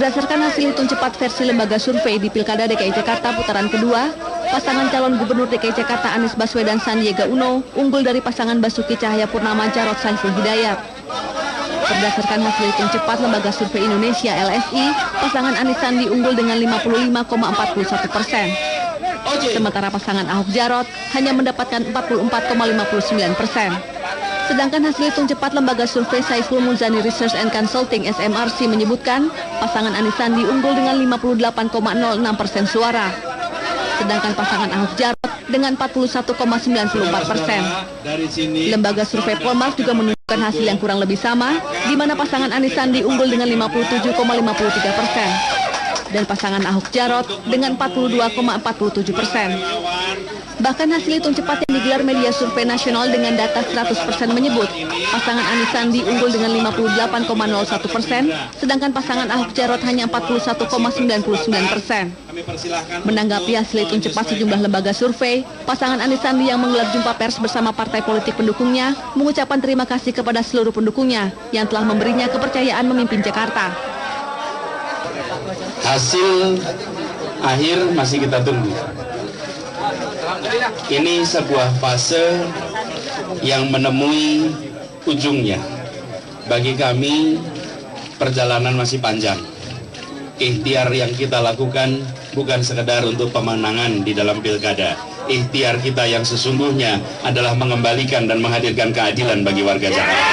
Berdasarkan hasil hitung cepat versi lembaga survei di Pilkada DKI Jakarta putaran kedua, pasangan calon Gubernur DKI Jakarta Anies Baswedan Sandiaga Uno unggul dari pasangan Basuki Cahayapurnama Jarod Saiful Hidayat. Berdasarkan hasil hitung cepat lembaga survei Indonesia LSI, pasangan Anies Sandi unggul dengan 55,41%. Sementara pasangan Ahok Jarot hanya mendapatkan 44,59%. Sedangkan hasil hitung cepat lembaga survei Saiful Muzani Research and Consulting SMRC menyebutkan pasangan Anies Sandi unggul dengan 58,06% suara. Sedangkan pasangan Ahok Jarot dengan 41,94%. Lembaga survei Polmark juga menunjukkan hasil yang kurang lebih sama, di mana pasangan Anies Sandi unggul dengan 57,53%. Dan pasangan Ahok Jarot dengan 42,47%. Bahkan hasil hitung cepat yang digelar media survei nasional dengan data 100% menyebut pasangan Anies Sandi unggul dengan 58,01%, sedangkan pasangan Ahok Jarot hanya 41,99%. Menanggapi hasil hitung cepat sejumlah lembaga survei, pasangan Anies Sandi yang menggelar jumpa pers bersama partai politik pendukungnya mengucapkan terima kasih kepada seluruh pendukungnya yang telah memberinya kepercayaan memimpin Jakarta. Hasil akhir masih kita tunggu. Ini sebuah fase yang menemui ujungnya. Bagi kami, perjalanan masih panjang. Ikhtiar yang kita lakukan bukan sekedar untuk pemenangan di dalam pilkada. Ikhtiar kita yang sesungguhnya adalah mengembalikan dan menghadirkan keadilan bagi warga Jakarta.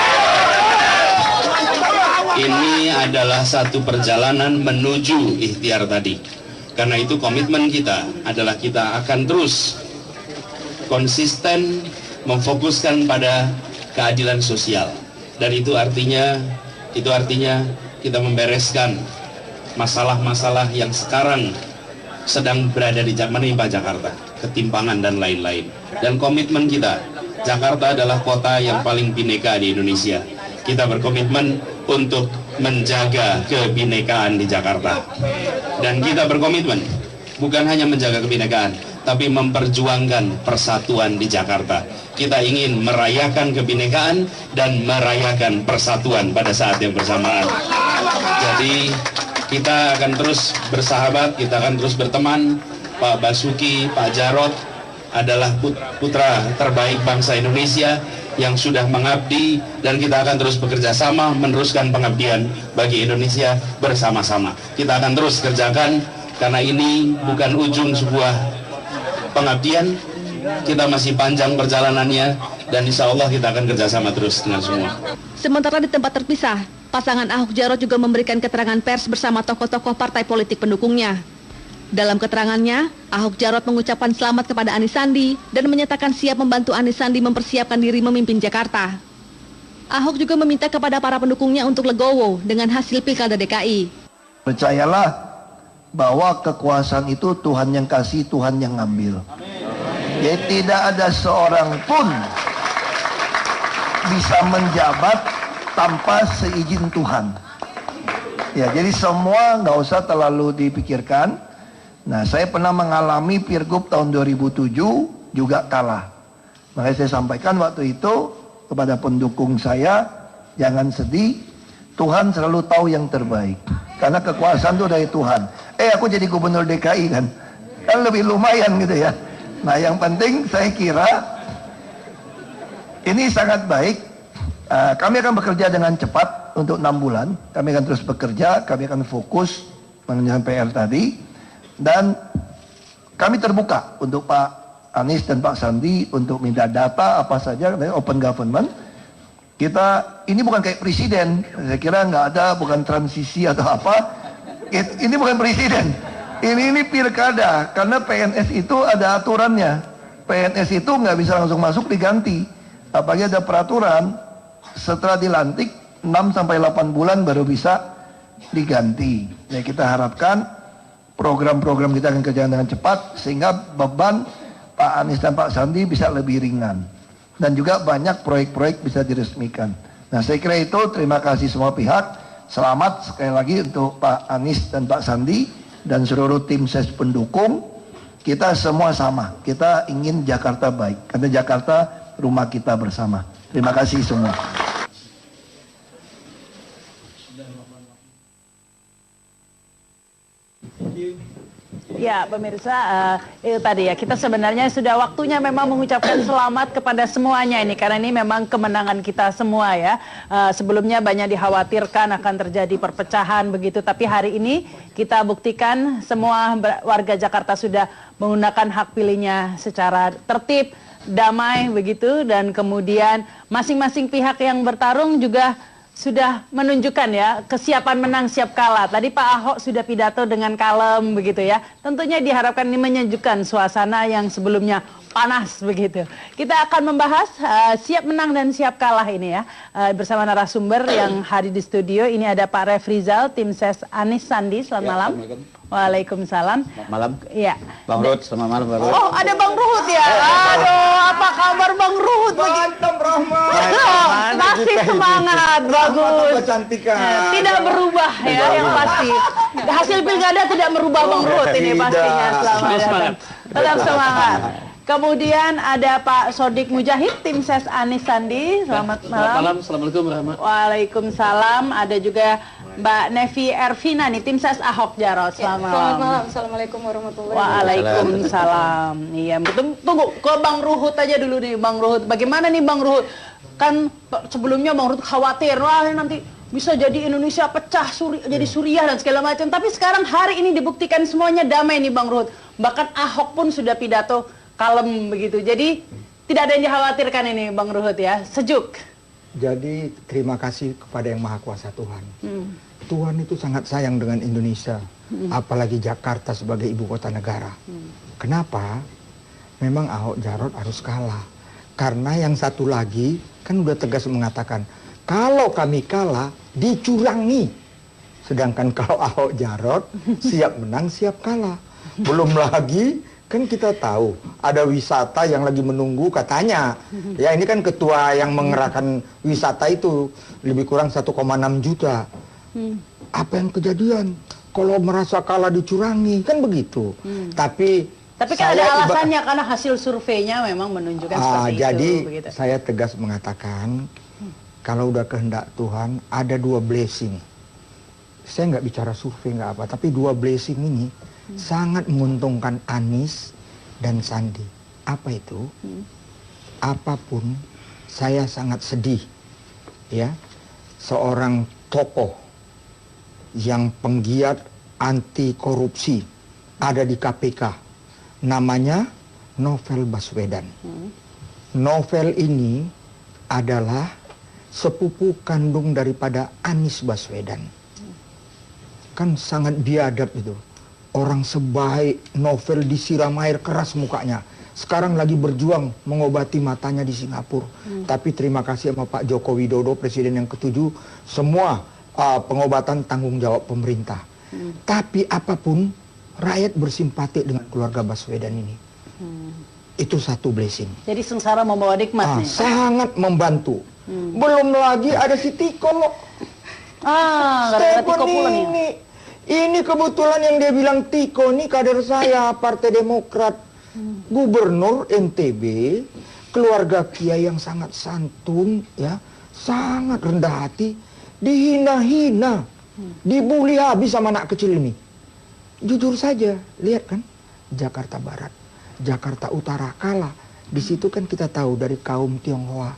Ini adalah satu perjalanan menuju ikhtiar tadi. Karena itu komitmen kita adalah kita akan terus konsisten memfokuskan pada keadilan sosial. Dan itu artinya kita membereskan masalah-masalah yang sekarang sedang berada di menimpa Jakarta, ketimpangan dan lain-lain. Dan komitmen kita, Jakarta adalah kota yang paling bineka di Indonesia. Kita berkomitmen untuk menjaga kebinekaan di Jakarta. Dan kita berkomitmen bukan hanya menjaga kebinekaan, tapi memperjuangkan persatuan di Jakarta. Kita ingin merayakan kebinekaan dan merayakan persatuan pada saat yang bersamaan. Jadi kita akan terus bersahabat, kita akan terus berteman. Pak Basuki, Pak Jarod adalah putra terbaik bangsa Indonesia yang sudah mengabdi, dan kita akan terus bekerja sama meneruskan pengabdian bagi Indonesia bersama-sama. Kita akan terus kerjakan, karena ini bukan ujung sebuah pengabdian. Kita masih panjang perjalanannya, dan insya Allah kita akan kerjasama terus dengan semua. Sementara di tempat terpisah, pasangan Ahok Jarot juga memberikan keterangan pers bersama tokoh-tokoh partai politik pendukungnya. Dalam keterangannya, Ahok Jarot mengucapkan selamat kepada Anies Sandi dan menyatakan siap membantu Anies Sandi mempersiapkan diri memimpin Jakarta. Ahok juga meminta kepada para pendukungnya untuk legowo dengan hasil Pilkada DKI. Percayalah bahwa kekuasaan itu Tuhan yang kasih, Tuhan yang ngambil. Jadi tidak ada seorang pun bisa menjabat tanpa seizin Tuhan. Ya, jadi semua nggak usah terlalu dipikirkan. Nah, saya pernah mengalami Pilgub tahun 2007 juga kalah. Makanya saya sampaikan waktu itu kepada pendukung saya, jangan sedih, Tuhan selalu tahu yang terbaik. Karena kekuasaan itu dari Tuhan. Aku jadi gubernur DKI kan lebih lumayan gitu ya. Nah, yang penting saya kira ini sangat baik. Kami akan bekerja dengan cepat untuk 6 bulan. Kami akan terus bekerja, kami akan fokus mengerjakan PR tadi. Dan kami terbuka untuk Pak Anies dan Pak Sandi untuk minta data apa saja dari open government. Kita ini bukan kayak presiden, saya kira nggak ada, bukan transisi atau apa. Ini bukan presiden, ini pilkada, karena PNS itu ada aturannya. PNS itu nggak bisa langsung masuk diganti, apalagi ada peraturan setelah dilantik 6-8 bulan baru bisa diganti. Ya, kita harapkan program-program kita akan kerjakan dengan cepat sehingga beban Pak Anies dan Pak Sandi bisa lebih ringan, dan juga banyak proyek-proyek bisa diresmikan. Nah, saya kira itu. Terima kasih semua pihak. Selamat sekali lagi untuk Pak Anies dan Pak Sandi dan seluruh tim ses pendukung. Kita semua sama, kita ingin Jakarta baik, karena Jakarta rumah kita bersama. Terima kasih semua. Ya, pemirsa, itu tadi ya, kita sebenarnya sudah waktunya memang mengucapkan selamat kepada semuanya ini, karena ini memang kemenangan kita semua ya. Sebelumnya banyak dikhawatirkan akan terjadi perpecahan begitu, tapi hari ini kita buktikan semua warga Jakarta sudah menggunakan hak pilihnya secara tertib, damai begitu, dan kemudian masing-masing pihak yang bertarung juga sudah menunjukkan ya kesiapan menang siap kalah. Tadi Pak Ahok sudah pidato dengan kalem begitu ya. Tentunya diharapkan ini menyejukkan suasana yang sebelumnya panas begitu. Kita akan membahas siap menang dan siap kalah ini ya. Bersama narasumber yang hadir di studio. Ini ada Pak Refrizal, tim ses Anies Sandi. Selamat malam. Waalaikumsalam. Selamat malam. Iya. Bang Ruhut, selamat malam Bang Ruhut. Oh, ada Bang Ruhut ya. Aduh, apa kabar Bang Ruhut? Mantap, Rahmat. Masih semangat, bagus. Kecantikan. Tidak berubah ya, yang pasti. Hasil pilkada tidak merubah Bang Ruhut ini pastinya. Selamat datang. Tetap semangat. Kemudian ada Pak Sodik Mujahid, tim ses Anies Sandi. Selamat malam. Selamat malam, assalamualaikum warahmatullahi wabarakatuh. Waalaikumsalam. Ada juga Mbak Nevi Ervina nih, tim ses Ahok Jarot. Selamat malam. Selamat malam. Assalamualaikum warahmatullahi wabarakatuh. Waalaikumsalam. Iya, betul. Tunggu ke Bang Ruhut aja dulu nih, Bang Ruhut. Bagaimana nih Bang Ruhut? Kan sebelumnya Bang Ruhut khawatir, wah nanti bisa jadi Indonesia pecah, jadi Suriah dan segala macam. Tapi sekarang hari ini dibuktikan semuanya damai nih Bang Ruhut. Bahkan Ahok pun sudah pidato kalem begitu. Jadi tidak ada yang dikhawatirkan ini Bang Ruhut ya, sejuk. Jadi terima kasih kepada Yang Maha Kuasa Tuhan. Tuhan itu sangat sayang dengan Indonesia, apalagi Jakarta sebagai ibu kota negara. Kenapa? Memang Ahok Jarot harus kalah. Karena yang satu lagi kan udah tegas mengatakan, kalau kami kalah, dicurangi. Sedangkan kalau Ahok Jarot, siap menang, siap kalah. Belum lagi, kan kita tahu ada wisata yang lagi menunggu katanya. Ya ini kan ketua yang mengerahkan wisata itu lebih kurang 1,6 juta. Apa yang kejadian? Kalau merasa kalah dicurangi, kan begitu. Tapi kan ada alasannya, karena hasil surveinya memang menunjukkan seperti jadi itu. Begitu. Saya tegas mengatakan, kalau udah kehendak Tuhan, ada 2 blessing. Saya nggak bicara survei nggak apa, tapi 2 blessing ini sangat menguntungkan Anies dan Sandi. Apa itu? Apapun, saya sangat sedih ya, seorang tokoh yang penggiat anti korupsi ada di KPK, namanya Novel Baswedan. Novel ini adalah sepupu kandung daripada Anies Baswedan. Kan sangat biadab itu. Orang sebaik Novel disiram air keras mukanya. Sekarang lagi berjuang mengobati matanya di Singapura. Tapi terima kasih sama Pak Joko Widodo, Presiden yang ke-7. Semua pengobatan tanggung jawab pemerintah. Tapi apapun, rakyat bersimpati dengan keluarga Baswedan ini. Itu satu blessing. Jadi sengsara membawa nikmat nih. Sangat membantu. Belum lagi ada si Tiko. Gara-gara Tiko pula nih. Ini kebetulan yang dia bilang Tiko ini kader saya, Partai Demokrat. Gubernur NTB, keluarga kiai yang sangat santun, ya, sangat rendah hati, dihina-hina, dibully habis sama anak kecil ini. Jujur saja, lihat kan, Jakarta Barat, Jakarta Utara kalah. Di situ kan kita tahu dari kaum Tionghoa.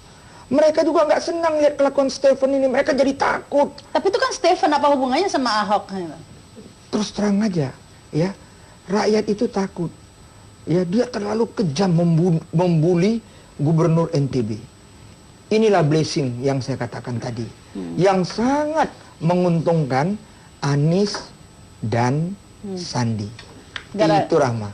Mereka juga nggak senang lihat kelakuan Stephen ini, mereka jadi takut. Tapi itu kan Stephen, apa hubungannya sama Ahok? Terus terang aja, ya, rakyat itu takut. Ya, dia terlalu kejam membuli gubernur NTB. Inilah blessing yang saya katakan tadi, yang sangat menguntungkan Anies dan Sandi. Itu Rahma.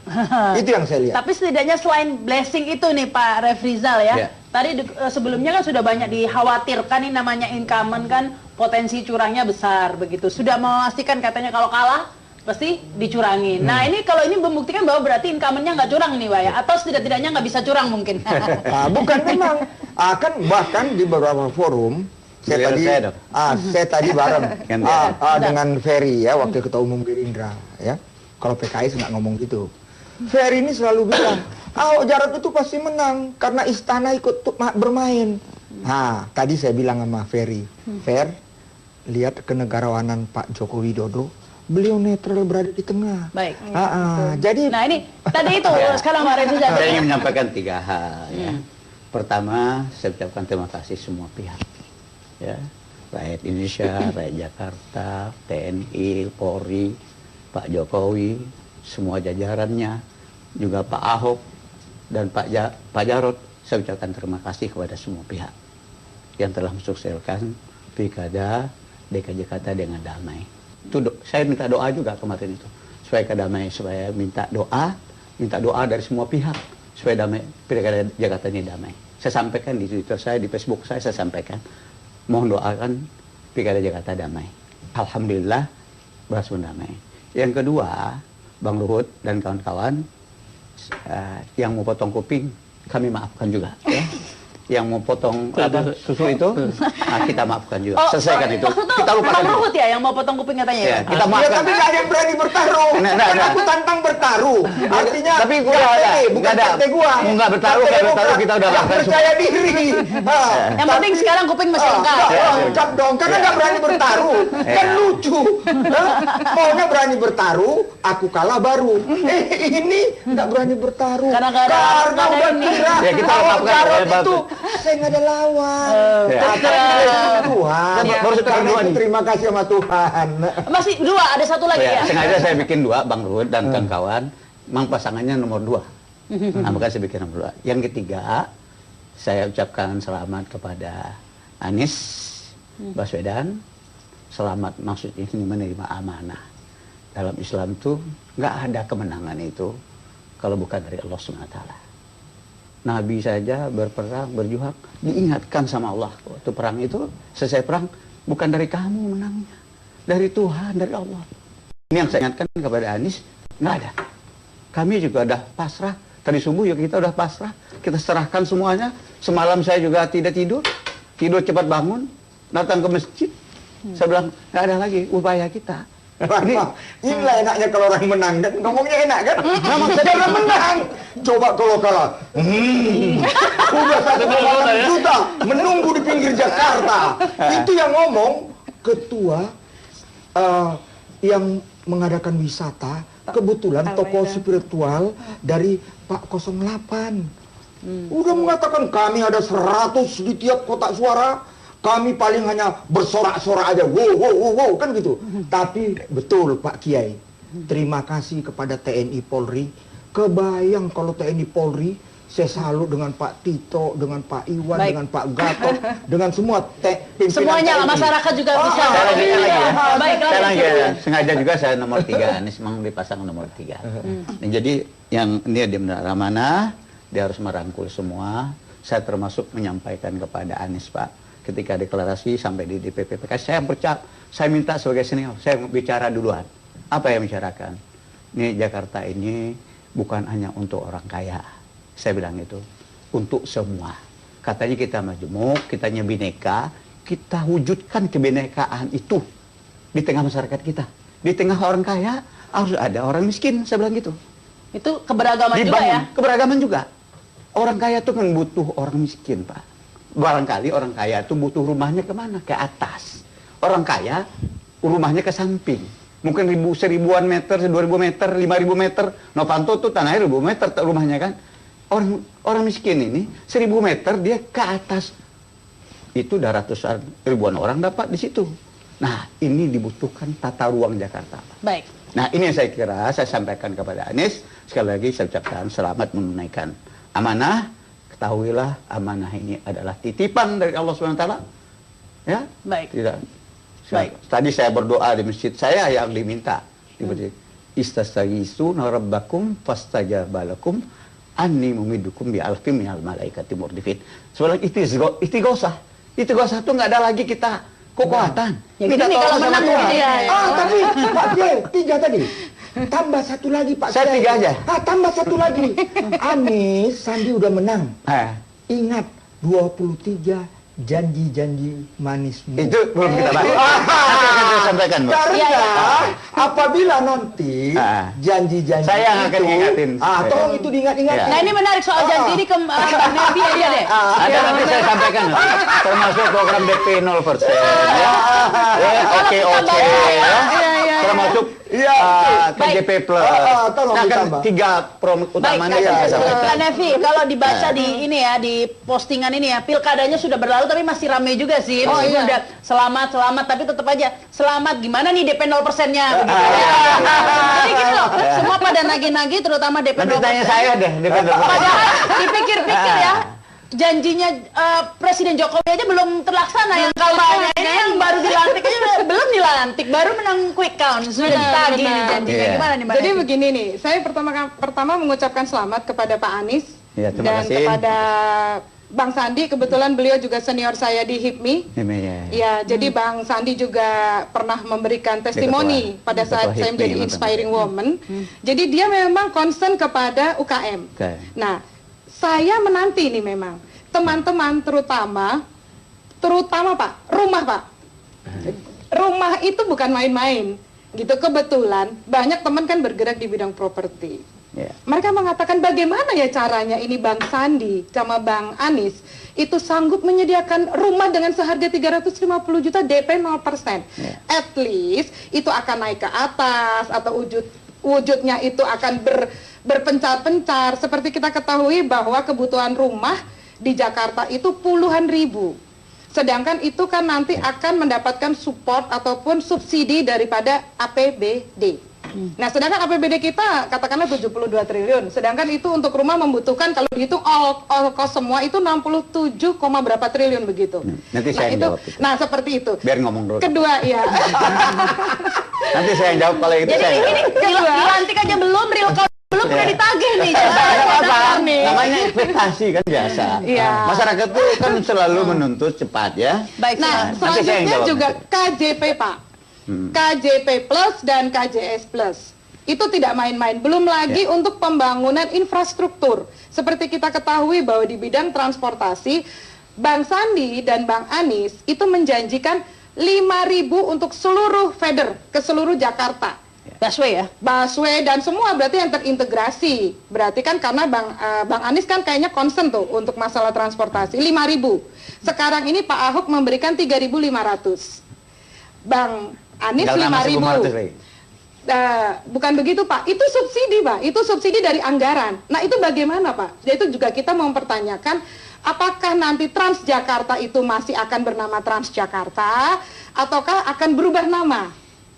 Itu yang saya lihat. Tapi setidaknya selain blessing itu nih Pak Refrizal ya. Tadi sebelumnya kan sudah banyak dikhawatirkan nih, namanya incumbent kan potensi curangnya besar begitu. Sudah memastikan katanya kalau kalah pasti dicurangi. Nah ini kalau ini membuktikan bahwa berarti incumbentnya nggak curang nih Pak ya? Atau setidak-tidaknya nggak bisa curang mungkin? Bukan memang. Kan bahkan di beberapa forum saya tadi bareng dengan Ferry ya, wakil ketua umum Gerindra ya. Kalau PKS nggak ngomong gitu. Ferry ini selalu bilang, Ahok Jarot itu pasti menang karena istana ikut bermain. Nah, tadi saya bilang sama Ferry, Fer, lihat kenegarawanan Pak Joko Widodo, beliau netral berada di tengah. Baik. Jadi, nah ini tadi itu sekarang Pak Refri Saya ingin menyampaikan 3 hal. Ya. Pertama, saya ucapkan terima kasih semua pihak. Ya, rakyat Indonesia, rakyat Jakarta, TNI, Polri, Pak Jokowi, semua jajarannya, juga Pak Ahok dan Pak Jarod. Saya ucapkan terima kasih kepada semua pihak yang telah mensukseskan pilkada DKI Jakarta dengan damai. Itu saya minta doa juga kemarin itu supaya damai, supaya minta doa dari semua pihak supaya damai, pilkada Jakarta ini damai. Saya sampaikan di Twitter saya, di Facebook saya sampaikan, mohon doakan pilkada Jakarta damai. Alhamdulillah berhasil damai. Yang kedua, Bang Luhut dan kawan-kawan yang mau potong kuping kami maafkan juga, ya. Yang mau potong susu itu, kita maafkan juga. Selesaikan itu. Kita lupakan. Bang Luhut ya yang mau potong kuping katanya. Ya, kita maafkan. Ya, tapi nggak ada yang berani bertaruh. Kan aku tantang bertaruh. Artinya, tapi gue bukan partai gua. Nggak bertaruh, kita udah maafkan. Percaya diri. Yang penting sekarang kuping masih lengkap. Lengkap dong, karena nggak berani bertaruh. Kan lucu. Maunya berani bertaruh, aku kalah baru. Ini nggak berani bertaruh. Karena udah kira. Ya, kita maafkan. Itu saya nggak ada lawan. Tuhan. Terima kasih sama Tuhan. Masih 2, ada 1 lagi ya. Sengaja saya bikin 2, Bang Luhut dan kawan-kawan. Memang pasangannya nomor 2. Nah, maka saya bikin nomor 2. Yang ketiga, saya ucapkan selamat kepada Anies Baswedan. Selamat maksudnya ini menerima amanah. Dalam Islam tuh nggak ada kemenangan itu kalau bukan dari Allah SWT. Nabi saja berperang, berjuang, diingatkan sama Allah. Waktu perang itu, selesai perang, bukan dari kamu menangnya. Dari Tuhan, dari Allah. Ini yang saya ingatkan kepada Anies, nggak ada. Kami juga udah pasrah. Tadi subuh ya kita udah pasrah. Kita serahkan semuanya. Semalam saya juga tidak tidur. Tidur cepat bangun. Datang ke masjid. Saya bilang, nggak ada lagi upaya kita. Inilah enaknya kalau orang menang kan, ngomongnya enak kan? Memang saya menang. Coba kalau kalah, udah 1,8 juta menunggu di pinggir Jakarta. Itu yang ngomong ketua yang mengadakan wisata, kebetulan tokoh spiritual dari Pak 08. Udah mengatakan kami ada 100 di tiap kotak suara. Kami paling hanya bersorak-sorak aja, wow, kan gitu. Tapi betul Pak Kiai, terima kasih kepada TNI Polri. Kebayang kalau TNI Polri, saya salut dengan Pak Tito, dengan Pak Iwan, dengan Pak Gatot, dengan semua pimpinan semuanya TNI. Masyarakat juga bisa. Saya lanjutkan lagi ya. Baiklah. Saya lanjut ya. Sengaja juga saya nomor 3, Anies memang dipasang nomor 3. Dan jadi yang ini dia benar amanah, dia harus merangkul semua. Saya termasuk menyampaikan kepada Anies, Pak. Ketika deklarasi sampai di DPP PKS, saya minta sebagai senior, saya bicara duluan. Apa yang bicarakan? Ini Jakarta ini bukan hanya untuk orang kaya. Saya bilang itu, untuk semua. Katanya kita majemuk, kitanya bineka, kita wujudkan kebinekaan itu di tengah masyarakat kita. Di tengah orang kaya harus ada orang miskin, saya bilang gitu. Itu keberagaman juga ya? Keberagaman juga. Orang kaya itu kan butuh orang miskin, Pak. Barangkali orang kaya itu butuh rumahnya kemana? Ke atas. Orang kaya rumahnya ke samping. Mungkin seribuan meter, 2.000 meter, 5.000 meter. Novanto tuh tanahnya 1.000 meter rumahnya kan. Orang miskin ini 1.000 meter dia ke atas. Itu udah ratusan ribuan orang dapat di situ. Nah, ini dibutuhkan tata ruang Jakarta. Baik. Nah, ini yang saya kira saya sampaikan kepada Anies. Sekali lagi saya ucapkan selamat menunaikan amanah. Ketahuilah amanah ini adalah titipan dari Allah SWT. Ya? Baik. Tidak. Baik. Tadi saya berdoa di masjid, saya yang diminta. Istasaghisuna rabbakum fastajabalakum anni mumidukum bi alfin minal malaikati murdifin. Sebenarnya istighosah. Istighosah itu nggak ada lagi kita kekuatan. Ya, kita kalau menang ya. Tapi Pak Kiai, 3 tadi. Tambah 1 lagi Pak Saya Kiai. 3 aja. Tambah 1 lagi. Anies, Sandi udah menang. Ingat 23 janji-janji manismu. Itu belum kita bahas. Akan saya sampaikan, Mbak. Karena apabila nanti janji-janji saya yang akan ingatin. Tolong itu diingat-ingat. Nah, ini menarik soal janji ini ke Mbak Nerbi aja deh. Ada nanti saya sampaikan, termasuk program DP 0%. Ya. Oke. Ya. termasuk KJP Plus. Tolong Nah, kan ditambah. 3 prom utamanya yang saya sampaikan. Kak Nevi, kalau dibaca di ini ya, di postingan ini ya, pilkadanya sudah berlalu tapi masih ramai juga sih. Oh, Meskipun iya. udah selamat, tapi tetap aja selamat. Gimana nih DP 0%-nya? Jadi gitu loh, semua pada nagih-nagih, terutama DP 0%. Nanti tanya saya deh, Padahal dipikir-pikir ya, janjinya Presiden Jokowi aja belum terlaksana. Yang kampanye ini yang baru dilantik aja belum dilantik, baru menang quick count, sudah ditagih nih janjinya. Iya. Gimana nih Mbak Jadi Nevi? begini nih, saya pertama mengucapkan selamat kepada Pak Anies Ya, terima dan kasih. kepada Bang Sandi. Kebetulan beliau juga senior saya di HIPMI. Ya, jadi Bang Sandi juga pernah memberikan testimoni pada saat saya menjadi Inspiring Woman. Jadi dia memang concern kepada UKM. Nah, saya menanti nih memang teman-teman terutama Pak, rumah Pak. Rumah itu bukan main-main. Gitu, kebetulan banyak teman kan bergerak di bidang properti. Mereka mengatakan bagaimana ya caranya ini Bang Sandi sama Bang Anies itu sanggup menyediakan rumah dengan seharga 350 juta DP 0%. At least itu akan naik ke atas atau wujudnya itu akan berpencar-pencar. Seperti kita ketahui bahwa kebutuhan rumah di Jakarta itu puluhan ribu. Sedangkan itu kan nanti akan mendapatkan support ataupun subsidi daripada APBD. Nah, sedangkan APBD kita katakanlah 72 triliun. Sedangkan itu untuk rumah membutuhkan kalau dihitung all cost semua itu 67, berapa triliun begitu. Nanti saya yang jawab itu. Nah, seperti itu. Biar ngomong dulu. Kedua, ya. Nanti saya yang jawab kalau itu. Jadi ini dilantik aja belum, real count belum udah ditagih nih. Namanya ekspektasi kan biasa. Iya. Masyarakat tuh kan selalu menuntut cepat ya. Baik, Nah, Nanti saya yang selanjutnya jawab juga nanti. KJP Pak. KJP Plus dan KJS Plus. Itu tidak main-main. Belum lagi untuk pembangunan infrastruktur. Seperti kita ketahui bahwa di bidang transportasi, Bang Sandi dan Bang Anies itu menjanjikan 5.000 untuk seluruh feeder ke seluruh Jakarta. Busway ya? Busway dan semua berarti yang terintegrasi. Berarti kan karena Bang Anies kan kayaknya concern tuh untuk masalah transportasi. 5.000. Sekarang ini Pak Ahok memberikan 3.500. Bang Anies 5.000. Bukan begitu Pak, itu subsidi Pak, itu subsidi dari anggaran. Nah itu bagaimana Pak? Itu juga kita mempertanyakan apakah nanti Transjakarta itu masih akan bernama Transjakarta ataukah akan berubah nama?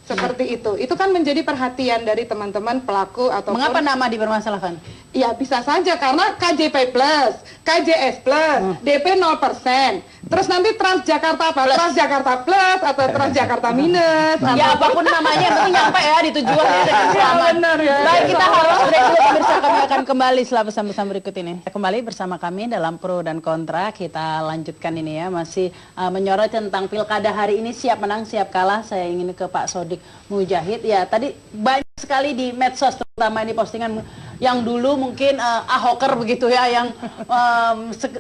Seperti itu kan menjadi perhatian dari teman-teman pelaku atau Mengapa nama dipermasalahkan? Ya bisa saja karena KJP Plus, KJS Plus, DP 0%. Terus nanti Transjakarta apa? Transjakarta Plus atau Transjakarta Minus. Ya apapun namanya, yang penting nyampe ya di tujuan ya dengan selamat. Benar ya. Baik, kita harus break dulu pemirsa, kami akan kembali setelah pesan-pesan berikut ini. Kembali bersama kami dalam Pro dan Kontra, kita lanjutkan ini ya, masih menyorot tentang pilkada hari ini, siap menang, siap kalah. Saya ingin ke Pak Sodik Mujahid. Ya tadi banyak sekali di medsos, terutama ini postingan yang dulu mungkin ahoker begitu ya, yang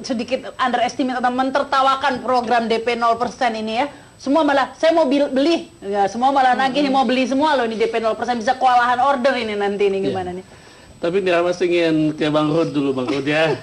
sedikit underestimate atau mentertawakan program DP 0% ini ya. Semua malah, saya mau beli, ya, semua malah nagih nih mau beli semua loh ini DP 0%, bisa kewalahan order ini nanti ini gimana nih? Tapi Mira masih ingin ke Bang Rud dulu, Bang Rud ya.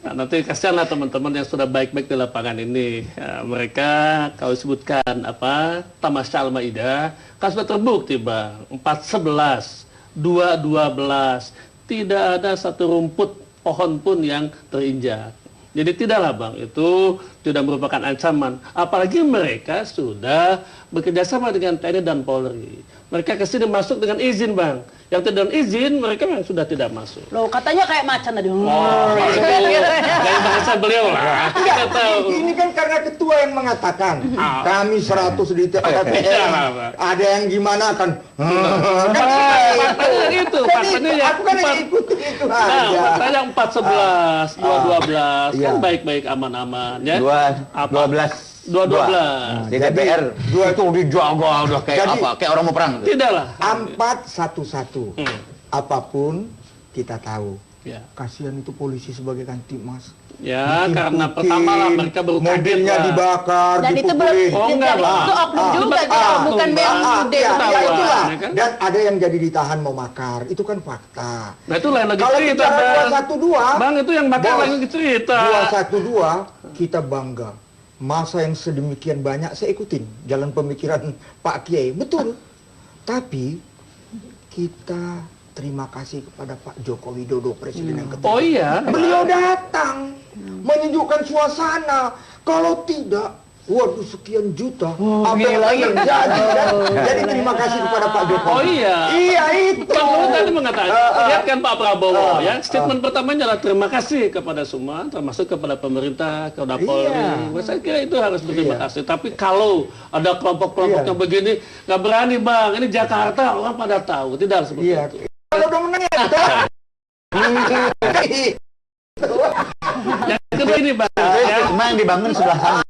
Nah, nanti kasihanlah teman-teman yang sudah baik-baik di lapangan ini. Ya, mereka kalau sebutkan apa Tamasya Al-Maidah, kan sudah terbukti Bang, 4-11, 2-12, tidak ada satu rumput pohon pun yang terinjak. Jadi tidaklah Bang, itu tidak merupakan ancaman. Apalagi mereka sudah bekerjasama dengan TNI dan Polri. Mereka kesini masuk dengan izin Bang. Yang tidak izin mereka memang sudah tidak masuk. Loh katanya kayak macan tadi. Dari bahasa beliau lah. Kita tahu. Ini kan karena ketua yang mengatakan kami 100 di TPR. Ada yang gimana kan? Faktanya gitu. Faktanya ya. Aku kan yang ikutin itu Nah, aja. faktanya 4-11, 2-12, kan baik-baik aman-aman ya. 2-12. Di DPR dua itu dijaga udah kayak Jadi, apa? Kayak orang mau perang. Tidaklah. 4-1-1. Apapun kita tahu. Ya. Kasihan itu polisi sebagai kantimas. Ya, karena pertama lah mereka baru kaget mobilnya lah. dibakar, Dan itu belum, Oh, enggak, itu Bang. oknum juga, bukan BEM ya itulah. ya kan? Dan ada yang jadi ditahan mau makar, itu kan fakta. Nah itu lain lagi Kalau cerita bicara Bang. 212, Bang itu yang bakal Bos, lagi cerita. 212 kita bangga. Masa yang sedemikian banyak saya ikutin jalan pemikiran Pak Kiai, betul. Tapi kita terima kasih kepada Pak Joko Widodo, Presiden yang ketiga. Oh iya. Beliau datang menyejukkan suasana. Kalau tidak, waduh sekian juta, apa yang terjadi? Jadi terima kasih kepada Pak Jokowi. Oh iya. Iya itu. Pak Luhut tadi mengatakan, lihat kan Pak Prabowo ya, statement pertamanya adalah terima kasih kepada semua, termasuk kepada pemerintah, kepada Polri. Saya kira itu harus berterima kasih. Tapi kalau ada kelompok-kelompok yang begini, nggak berani Bang, ini Jakarta orang pada tahu, tidak seperti itu. Kalau udah menang ya. Yang kedua ini Bang, ya. Cuma yang dibangun sebelah sana.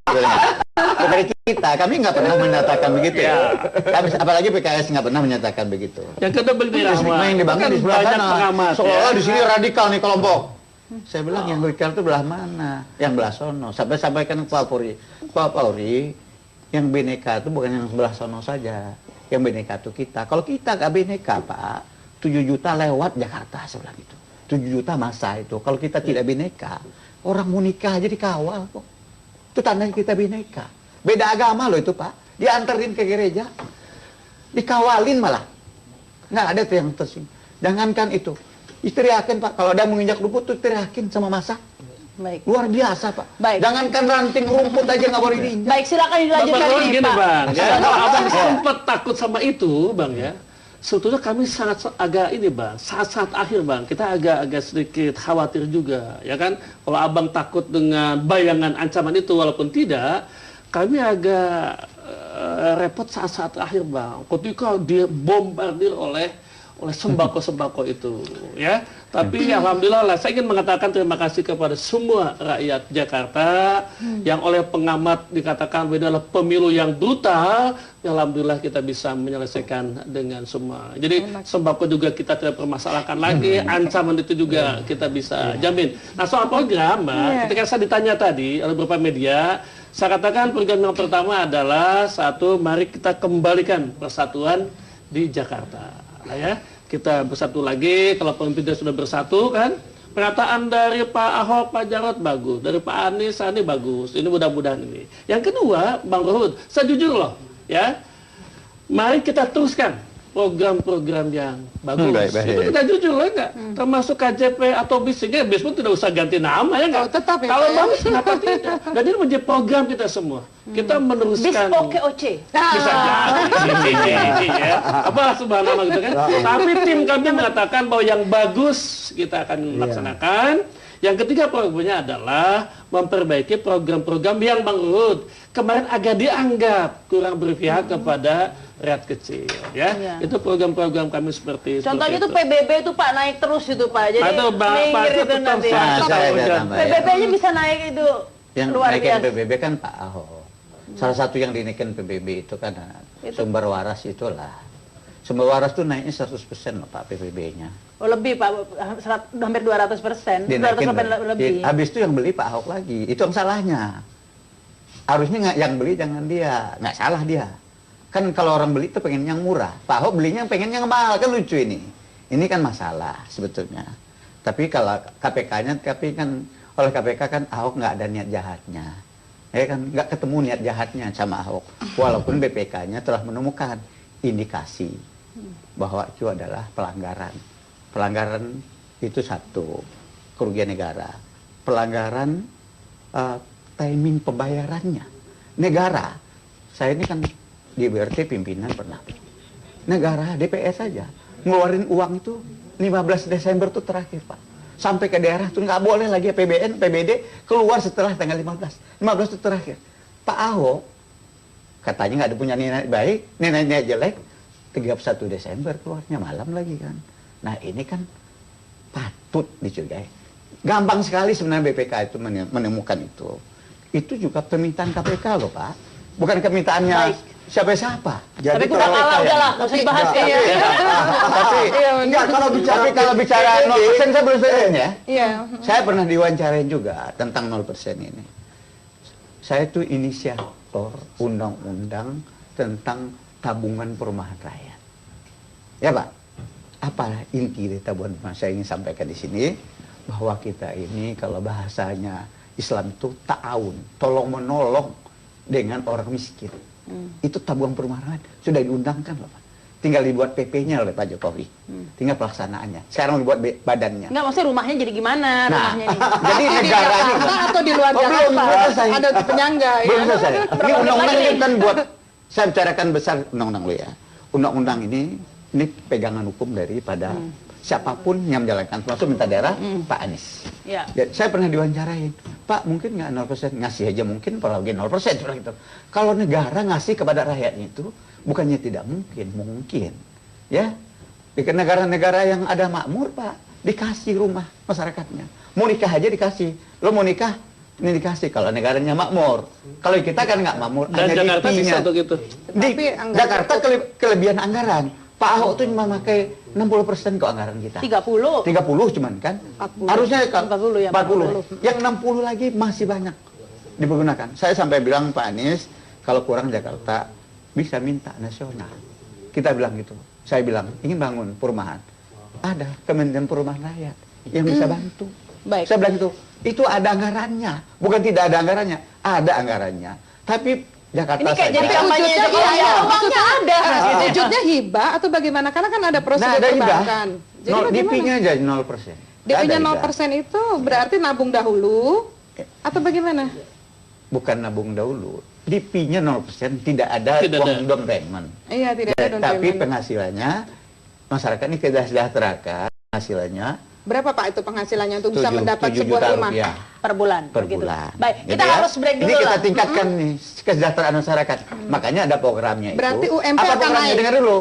Dari kita, kami nggak pernah menyatakan begitu ya. Kami, apalagi PKS nggak pernah menyatakan begitu. Yang kedua begini, yang dibangun di sebelah sana. Seolah di sini radikal nih kelompok. Saya bilang yang radikal itu belah mana? Yang belah sono. Sampai sampaikan ke Pak Polri. Pak Polri, yang bineka itu bukan yang sebelah sono saja. Yang bineka itu kita. Kalau kita nggak bineka, Pak, 7 juta lewat Jakarta sebelah itu. 7 juta masa itu. Kalau kita tidak bineka, orang mau nikah aja dikawal kok. Itu tandanya kita bineka. Beda agama loh itu Pak. Dianterin ke gereja. Dikawalin malah. Nggak ada tuh yang tersinggung. Jangankan itu. Teriakin Pak. Kalau ada menginjak rumput tuh teriakin sama masa. Baik. Luar biasa Pak. Baik. Jangankan ranting rumput aja nggak boleh diinjak. Baik, silakan dilanjutkan Bapak, nih, gini Pak. Bang, ya. Kalau Abang sempat takut sama itu Bang ya. Sebetulnya kami sangat agak ini Bang, saat-saat akhir Bang, kita agak sedikit khawatir juga, ya kan? Kalau Abang takut dengan bayangan ancaman itu, walaupun tidak, kami agak repot saat-saat akhir Bang, ketika dia bombardir oleh sembako-sembako itu, ya. Tapi alhamdulillah lah, saya ingin mengatakan terima kasih kepada semua rakyat Jakarta yang oleh pengamat dikatakan adalah pemilu yang brutal. Alhamdulillah kita bisa menyelesaikan dengan semua. Jadi sembako juga kita tidak permasalahkan lagi, ancaman itu juga kita bisa jamin. Nah soal program, ketika saya ditanya tadi oleh beberapa media, saya katakan program yang pertama adalah satu, mari kita kembalikan persatuan di Jakarta. Nah, ya, kita bersatu lagi. Kalau pemimpinnya sudah bersatu kan, pernyataan dari Pak Ahok, Pak Jarot bagus, dari Pak Anies, Sandi bagus. Ini mudah-mudahan ini. Yang kedua, Bang Ruhut, saya jujur loh, ya, mari kita teruskan program-program yang bagus. Itu kita jujur lah enggak? Termasuk KJP atau BIS, sehingga BIS pun tidak usah ganti nama ya enggak? tetap ya, kalau Pak, bagus kenapa tidak? Dan ini menjadi program kita semua. Kita meneruskan. BIS OKOC. Bisa jadi ya. Apa subhanallah gitu kan. Tapi tim kami mengatakan bahwa yang bagus kita akan laksanakan. Yang ketiga programnya adalah memperbaiki program-program yang Bang Ruhut kemarin agak dianggap kurang berpihak kepada rakyat kecil, ya. Itu program-program kami seperti Contohnya itu PBB itu Pak naik terus itu Pak. Jadi itu minggir itu nanti. PBB-nya bisa naik itu. Yang luar naikin biasa. PBB kan Pak Ahok. Salah satu yang dinaikin PBB itu kan sumber waras itulah. Sumber waras itu naiknya 100% loh Pak PBB-nya. Oh lebih Pak, hampir 200%. 200% lebih. Habis itu yang beli Pak Ahok lagi. Itu yang salahnya. Harusnya yang beli jangan dia. Nggak salah dia. Kan kalau orang beli itu pengen yang murah. Pak Ahok belinya pengen yang mahal. Kan lucu ini. Ini kan masalah sebetulnya. Tapi kalau KPK-nya, tapi kan oleh KPK kan Ahok nggak ada niat jahatnya. Ya kan nggak ketemu niat jahatnya sama Ahok. Walaupun BPK-nya telah menemukan indikasi bahwa itu adalah pelanggaran. Pelanggaran itu satu, kerugian negara. Pelanggaran timing pembayarannya. Negara, saya ini kan di BRT pimpinan pernah. Negara, DPR saja, ngeluarin uang itu 15 Desember itu terakhir Pak. Sampai ke daerah itu nggak boleh lagi APBN, PBD keluar setelah tanggal 15. 15 itu terakhir. Pak Ahok, katanya nggak ada punya niat baik, niat jelek, 31 Desember keluarnya malam lagi kan. Nah ini kan patut dicurigai. Gampang sekali sebenarnya BPK itu menemukan itu. Itu juga permintaan KPK loh Pak. Bukan permintaannya siapa-siapa. Tapi udah kalah udahlah, nggak usah dibahas ya. Tapi enggak, kalau bicara 0% saya belum selesai ya. Iya. Saya pernah diwawancarain juga tentang 0% ini. Saya itu inisiator undang-undang tentang tabungan perumahan rakyat. Ya Pak, apa inti dari tabungan perumahan saya ingin sampaikan di sini, bahwa kita ini kalau bahasanya Islam itu ta'awun, tolong menolong dengan orang miskin. Itu tabungan perumahan rakyat sudah diundangkan loh Pak. tinggal dibuat PP-nya oleh Pak Jokowi. Tinggal pelaksanaannya. Sekarang dibuat badannya. Enggak, maksudnya rumahnya jadi gimana? Rumahnya ini. Jadi negara ini atau di luar Jakarta ada penyangga ya. Belum selesai. Ini undang-undang ini kan buat, saya bicarakan besar undang-undang dulu ya. Undang-undang ini pegangan hukum daripada siapapun yang menjalankan, termasuk minta daerah Pak Anies. Ya. Saya pernah diwawancarain, Pak mungkin nggak 0%, ngasih aja mungkin, apalagi 0% gitu. Kalau negara ngasih kepada rakyatnya itu, bukannya tidak mungkin, mungkin. Ya, di negara-negara yang ada makmur Pak, dikasih rumah masyarakatnya. Mau nikah aja dikasih, lo mau nikah, ini dikasih kalau negaranya makmur. Kalau kita kan nggak makmur, Dan ada Jakarta bisa untuk itu. Di Jakarta kelebihan anggaran. Pak Ahok tuh cuma pakai 60% kok anggaran kita. 30 cuman kan. 40. Harusnya 40 ya. 40. Yang 60 lagi masih banyak dipergunakan. Saya sampai bilang Pak Anies, kalau kurang Jakarta bisa minta nasional. Kita bilang gitu. Saya bilang ingin bangun perumahan. Ada Kementerian Perumahan Rakyat yang bisa bantu. Baik. Saya bilang itu ada anggarannya. Bukan tidak ada anggarannya, ada anggarannya. Tapi Jakarta ini kayak saja. jadi kampanye Jokowi, uangnya ada. Wujudnya hibah atau bagaimana? Karena kan ada prosedur ada perbankan. Jadi DP-nya aja 0%. DP-nya 0% itu berarti nabung dahulu atau bagaimana? Bukan nabung dahulu. DP-nya 0%, tidak ada uang down payment. Iya, tidak ada down payment. Tapi penghasilannya masyarakat ini kita sejahterakan penghasilannya. Berapa Pak itu penghasilannya untuk bisa mendapat 7 sebuah juta rumah? rupiah. Per bulan. Per begitu. bulan. Baik, Gitu kita ya. harus break dulu Ini kita lah. tingkatkan nih kesejahteraan masyarakat. Makanya ada programnya itu. Berarti UMP apa akan programnya? naik. Dengar dulu.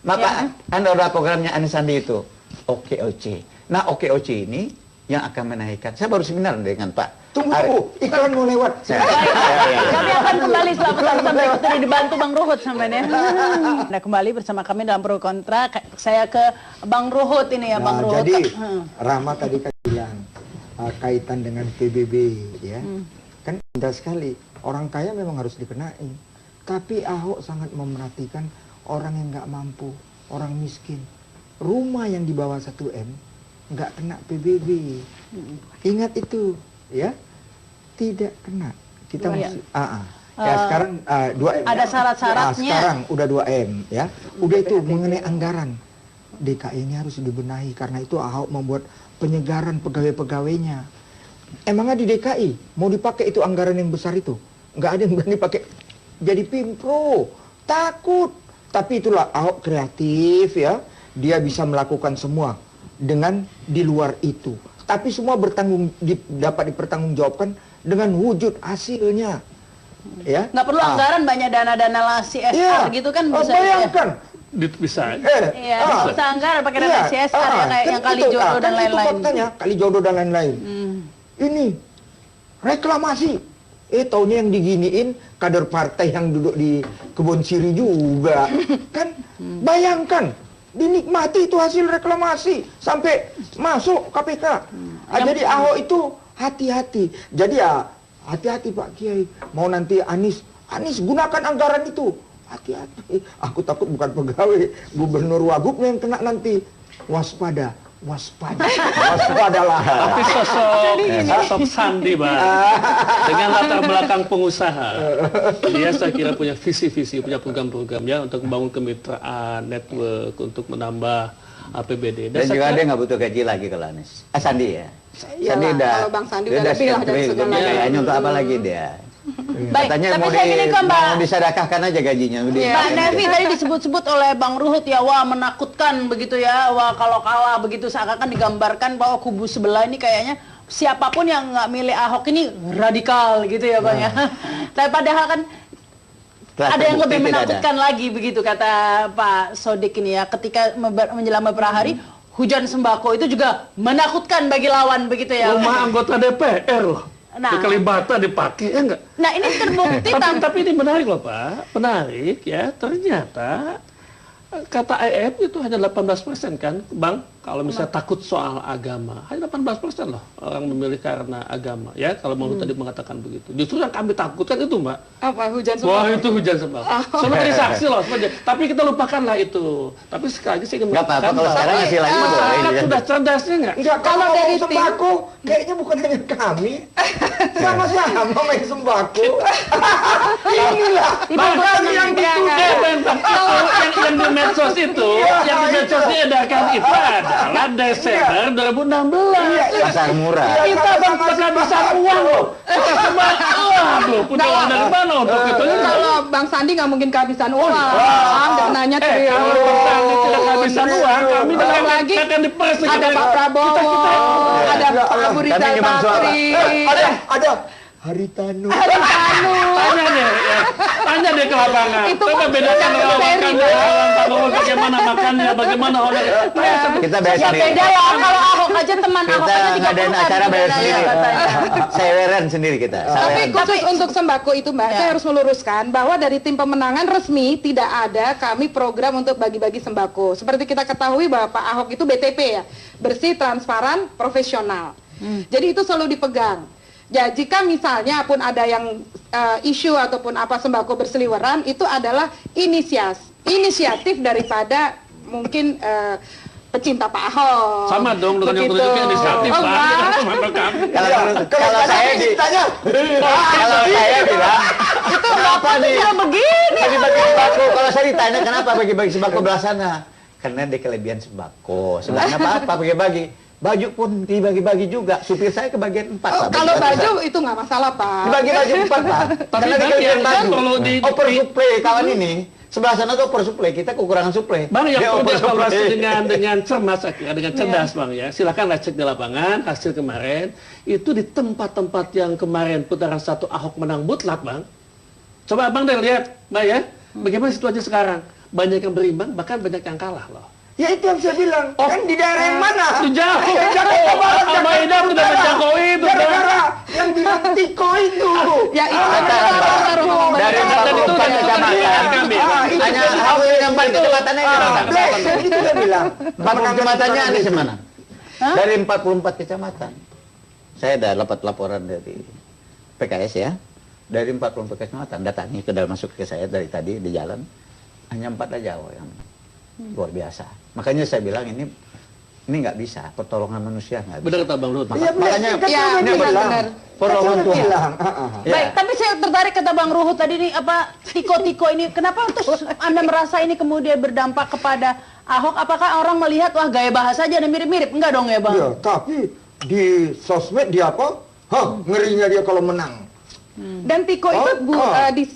Bapak, Ya. ada programnya Anies Sandi itu. OKOC. Nah, OKOC ini yang akan menaikkan. Saya baru seminar dengan Pak. Tunggu, iklan mau lewat. Kami akan kembali setelah pesan sampai itu dibantu Bang Ruhut sampai ya. Nah, kembali bersama kami dalam Pro Kontra. Saya ke Bang Ruhut ini ya, Bang Ruhut. Jadi Rama tadi kan bilang kaitan dengan PBB ya. Kan indah sekali. Orang kaya memang harus dikenai. Tapi Ahok sangat memerhatikan orang yang nggak mampu, orang miskin. Rumah yang di bawah 1M nggak kena PBB. Ingat itu. Ya, tidak kena. Kita masih ya sekarang 2M. Ada syarat-syaratnya. Sekarang udah 2M ya. Udah itu mengenai anggaran. DKI ini harus dibenahi karena itu Ahok membuat penyegaran pegawai-pegawainya. Emangnya di DKI mau dipakai itu anggaran yang besar itu? Nggak ada yang berani pakai jadi Pimpro. Takut. Tapi itulah Ahok kreatif ya. Dia bisa melakukan semua dengan di luar itu. Tapi semua dapat dipertanggungjawabkan dengan wujud hasilnya. Ya. Nggak perlu anggaran banyak dana-dana CSR gitu kan bisa. Bayangkan. Bisa. Iya, bisa anggaran pakai dana CSR yang kali jodoh dan lain-lain. Itu faktanya, kali jodoh dan lain-lain. Ini reklamasi. Taunya yang diginiin kader partai yang duduk di Kebon Siri juga. Kan bayangkan. Dinikmati itu hasil reklamasi sampai masuk KPK. Jadi Ahok itu hati-hati. Jadi ya hati-hati Pak Kiai. Mau nanti Anies gunakan anggaran itu. Hati-hati. Aku takut bukan pegawai, gubernur wagubnya yang kena nanti. Waspada. Waspadalah. Tapi sosok Sandi, Bang, dengan latar belakang pengusaha, dia saya kira punya visi-visi, punya program-program ya untuk membangun kemitraan, network, untuk menambah APBD. Dan juga dia nggak butuh gaji lagi kalau Anies. Sandi ya. Sandi kalau Bang Sandi udah lebih lah dari segalanya. Kayaknya untuk apa lagi dia? Baik, katanya tapi saya gini kan Mbak. Mau disedekahkan aja gajinya. Mbak Nevi tadi disebut-sebut oleh Bang Ruhut ya, wah menakutkan begitu ya, wah kalau kalah begitu seakan-akan digambarkan bahwa kubu sebelah ini kayaknya siapapun yang nggak milih Ahok ini radikal gitu ya Bang ya. Tapi padahal kan ada yang lebih menakutkan lagi begitu kata Pak Sodik ini ya, ketika menjelang beberapa hari hujan sembako itu juga menakutkan bagi lawan begitu ya. Rumah anggota DPR loh. Nah, Kalibata dipakai ya enggak? Nah ini terbukti tapi ini menarik loh Pak, menarik ya. Ternyata kata IF itu hanya 18% kan, Bang. Kalau misalnya takut soal agama, hanya 18% loh orang memilih karena agama. Ya, kalau mau tadi mengatakan begitu. Justru yang kami takutkan itu, Mbak. Apa hujan sembako? Wah itu hujan sembako. Seperti saksi loh, sebenarnya. Tapi kita lupakanlah itu. Tapi sekali lagi saya ingin mengatakan kalau sekarang ngasih lagi masyarakat sudah cerdasnya nggak? Enggak, kalau dari sembako, kayaknya bukan hanya kami. Sama-sama main sembako. Inilah bahkan yang dituduh yang bansos itu yang di medsos diedarkan itu adalah Desember 2016. Pasar murah. Kita kehabisan uang loh. Kita semua, aduh, punya uang dari mana untuk itu? Kalau Bang Sandi nggak mungkin kehabisan uang. Dananya triliun. Kalau Bang Sandi tidak kehabisan uang, kami Belum lagi akan diperes. ada Pak Prabowo, ada Pak Abu Rizal Bakri. Ada Haritanu. Tanya deh ke lapangan. Coba bedakan relawakan dengan Pak Luhut, bagaimana makannya, bagaimana honornya. Kita bayar Ya sendiri. beda lah, kalau Ahok aja teman Ahok Kita aja 30 ngadain hari acara bayar beda sendiri. ya katanya. Seweran sendiri kita. Tapi Saweran. khusus untuk sembako itu Mbak, saya harus meluruskan bahwa dari tim pemenangan resmi tidak ada kami program untuk bagi-bagi sembako. Seperti kita ketahui bahwa Pak Ahok itu BTP ya, bersih, transparan, profesional. Jadi itu selalu dipegang. Ya, jika misalnya pun ada yang isu ataupun apa sembako berseliweran, itu adalah inisiatif daripada mungkin pecinta Pak Ahok. Sama dong dengan yang tunjuknya inisiatif, Oh, Pak. enggak. Kalau saya ditanya, kalau saya bilang, itu kenapa nih? Begini. Bagi-bagi sembako. Kalau saya ditanya kenapa bagi-bagi sembako belah sana? Karena dia kelebihan sembako. Sebenarnya apa bagi-bagi? Baju pun dibagi-bagi juga. Supir saya kebagian 4. Oh, kalau baju itu nggak masalah Pak. dibagi baju 4, Pak. Tapi Karena dia kan kelebihan yang baju. perlu Oversupply kawan ini. Sebelah sana tuh oversupply, kita kekurangan suplai. Bang, yang Dia perlu oversupply. dievaluasi dengan cermat, dengan cerdas, Bang ya. Silakan cek di lapangan hasil kemarin itu di tempat-tempat yang kemarin putaran 1 Ahok menang mutlak, Bang. Coba Abang deh lihat, Mbak ya, bagaimana situasi sekarang? Banyak yang berimbang, bahkan banyak yang kalah loh. Ya itu yang saya bilang. Kan di daerah yang mana? Itu jauh. Jakarta Barat, Abang Ida tidak menjangkau itu, Bang. Gara-gara yang bilang Tiko itu. Ya itu Dari Dan itu 44 kecamatan, kami. hanya Ahok yang 4 kecamatannya Blessing itu dia bilang. 40 kecamatannya ada di mana? Dari 44 kecamatan. Saya ada dapat laporan dari PKS ya. Dari 44 kecamatan datangnya sudah masuk ke saya dari tadi di jalan. Hanya 4 aja yang luar biasa. Makanya saya bilang ini nggak bisa, pertolongan manusia nggak bisa. Benar kata Bang Luhut. Makanya Ya, ini benar. pertolongan Tuhan. Ya. Baik, tapi saya tertarik kata Bang Ruhut tadi nih apa tiko-tiko ini. Kenapa terus Anda merasa ini kemudian berdampak kepada Ahok? Apakah orang melihat wah gaya bahasa aja ada mirip-mirip? Enggak dong ya, Bang? Iya, tapi di sosmed dia apa? Ngerinya dia kalau menang. Dan Tiko itu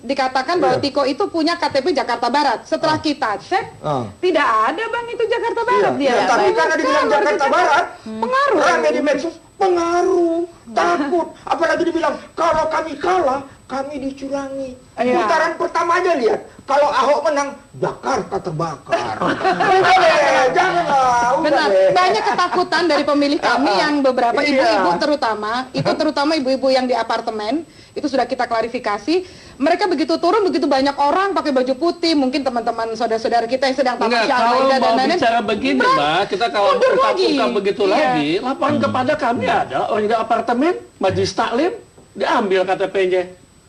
dikatakan bahwa Tiko itu punya KTP Jakarta Barat. Setelah kita cek, tidak ada Bang itu Jakarta Barat dia. Tapi karena dibilang Jakarta Barat, pengaruh. Rame di medsos, pengaruh, takut. Apalagi dibilang kalau kami kalah, kami dicurangi. Putaran pertama aja lihat, kalau Ahok menang, Jakarta terbakar. Udah deh, janganlah. Benar, banyak ketakutan dari pemilih kami yang beberapa ibu-ibu terutama ibu-ibu yang di apartemen, itu sudah kita klarifikasi. Mereka begitu turun, begitu banyak orang pakai baju putih, mungkin teman-teman saudara-saudara kita yang sedang tamasya Kalau Al-Ma'idah dan mau lain-lain. bicara begini, Mbak, kita kalau mundur lagi. ungkap begitu lagi, laporan kepada kami ada orang di apartemen, majelis taklim, diambil KTP-nya.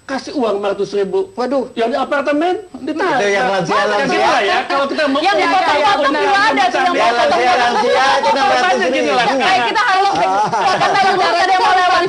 Kasih uang 500.000. Waduh. Yang di apartemen ditahan. Itu yang lansia-lansia. Kita ya, kalau kita mau Yang dipotong-potong juga ada tuh yang Ya lansia kita Makanya gini lah. Baik, kita harus kata Bang Ruhut ada yang mau lewat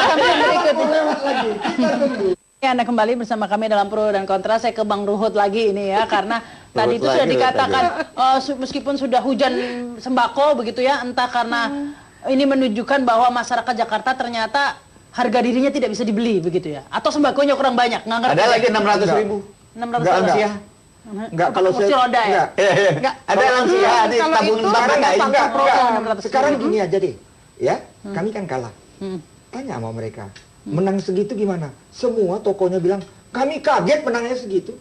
sampai berikut ini. Ya, Anda kembali bersama kami dalam Pro dan Kontra. Saya ke Bang Ruhut lagi ini ya, karena tadi itu sudah dikatakan meskipun sudah hujan sembako begitu ya, entah karena ini menunjukkan bahwa masyarakat Jakarta ternyata harga dirinya tidak bisa dibeli begitu ya, atau sembakonya kurang banyak. Ada lagi 600.000. 600 ya. Enggak, kalau kursi saya roda ya? enggak. Ada lansia di tabungan bank Enggak. Sekarang gini aja deh. Ya, kami kan kalah. Tanya sama mereka. Menang segitu gimana? Semua tokonya bilang, kami kaget menangnya segitu.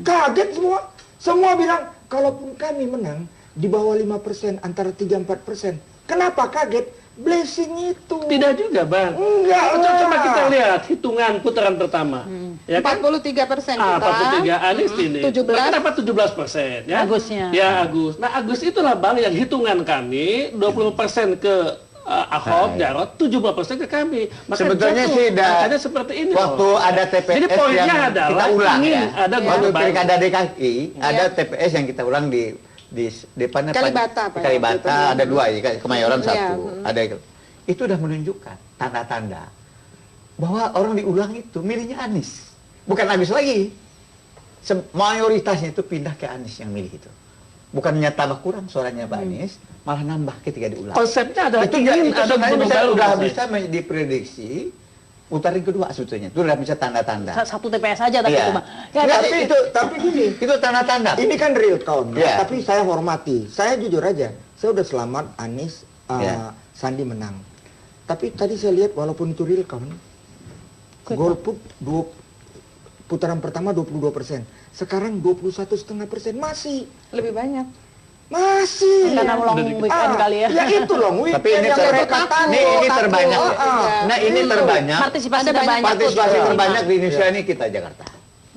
Kaget semua. Semua bilang, kalaupun kami menang di bawah 5%, antara 3-4%. Kenapa kaget? Blessing itu. Tidak juga, Bang. Enggak. Coba kita lihat hitungan putaran pertama. Ya kan? 43% kita. 43 Anies ini. 17. Mereka dapat 17%. Ya? Agusnya. Ya, Agus. Nah, Agus itulah, Bang, yang hitungan kami 20% ke Ahok, Jarot, 70% ke kami. Maka sebetulnya jatuh. sih Makanya seperti ini waktu loh. ada TPS Jadi poinnya yang adalah kita ulang ingin ya. ada Waktu gubernur pilkada DKI ada TPS yang kita ulang di depan Kalibata, Pak. Kalibata ada 2 ya, Kemayoran Iya. 1. Ada itu udah menunjukkan tanda-tanda bahwa orang diulang itu milihnya Anies, bukan Agus lagi. mayoritasnya itu pindah ke Anies yang milih itu. Bukannya tambah kurang suaranya Pak Anies, malah nambah ketika diulang. Konsepnya adalah itu sudah bisa diprediksi putaran kedua sebetulnya. Itu udah bisa tanda-tanda. Satu TPS saja tapi itu, Bang. Ya, tapi gini, itu tanda-tanda. ini kan real count, tapi saya hormati. Saya jujur aja, saya udah selamat Anies, Sandi menang. Tapi tadi saya lihat walaupun itu real count, golput putaran pertama 22%, sekarang 21,5%, masih Lebih banyak. masih. Karena long weekend kali ya. Ya itu long weekend. Tapi ini ini terbanyak. Nah, ini terbanyak. Partisipasi terbanyak. Partisipasi terbanyak di Indonesia ini kita Jakarta.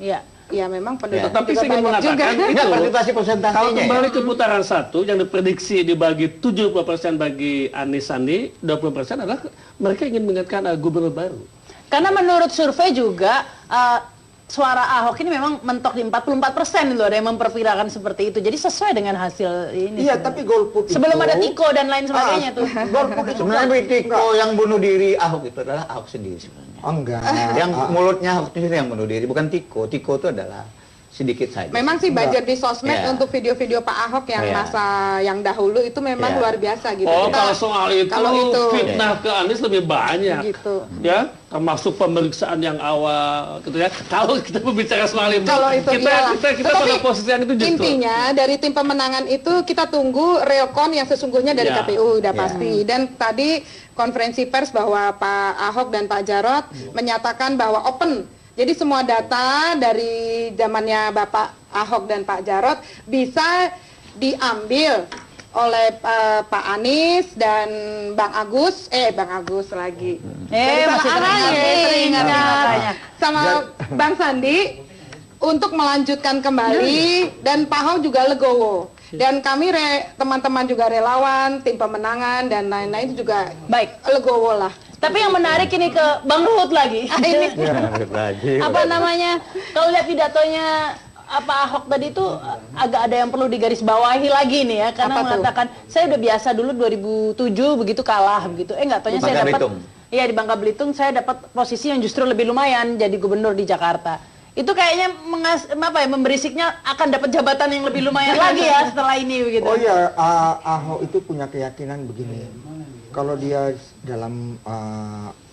Iya. Ya memang penduduk Tapi juga saya ingin banyak juga. mengatakan Enggak, itu, partisipasi persentasenya. kalau kembali ke putaran 1 yang diprediksi dibagi 70% bagi Anies Sandi, 20% adalah mereka ingin mengingatkan gubernur baru. Karena menurut survei juga suara Ahok ini memang mentok di 44% itu, ada yang memperkirakan seperti itu. Jadi sesuai dengan hasil ini. Iya, tapi golput itu sebelum ada Tiko dan lain sebagainya tuh. Golput itu Sebenarnya Tiko yang bunuh diri Ahok itu adalah Ahok sendiri sebenarnya. enggak. Yang mulutnya Ahok sendiri yang bunuh diri, bukan Tiko. Tiko itu adalah sedikit saja. Memang sih budget di sosmed Ya. untuk video-video Pak Ahok yang masa yang dahulu itu memang luar biasa gitu. Oh, Kita- kalau soal itu, fitnah ke Anies lebih banyak. Gitu. Ya, termasuk pemeriksaan yang awal gitu ya. Kalau kita berbicara soal itu, Kalau itu iyalah. kita Tetapi pada posisi yang itu justru. intinya dari tim pemenangan itu kita tunggu realcon yang sesungguhnya dari Ya. KPU udah pasti. Dan tadi konferensi pers bahwa Pak Ahok dan Pak Jarot menyatakan bahwa open. Jadi semua data dari zamannya Bapak Ahok dan Pak Jarot bisa diambil oleh Pak Anies dan Bang Agus lagi. Masih teringat katanya. Sama Bang Sandi untuk melanjutkan kembali dan Pak Ahok juga legowo. Dan kami teman-teman juga relawan, tim pemenangan dan lain-lain juga Baik. legowo lah. Tapi yang menarik ini ke Bang Ruhut lagi. Ini Apa namanya? Kalau lihat pidatonya apa Ahok tadi itu agak ada yang perlu digarisbawahi lagi nih ya, karena Apa tuh? mengatakan saya udah biasa dulu 2007 begitu kalah begitu. Nggak taunya saya dapat. Iya, di Bangka Belitung saya dapat posisi yang justru lebih lumayan jadi gubernur di Jakarta. Itu kayaknya memberisiknya akan dapat jabatan yang lebih lumayan lagi ya setelah ini begitu. Oh iya, Ahok itu punya keyakinan begini. Kalau dia dalam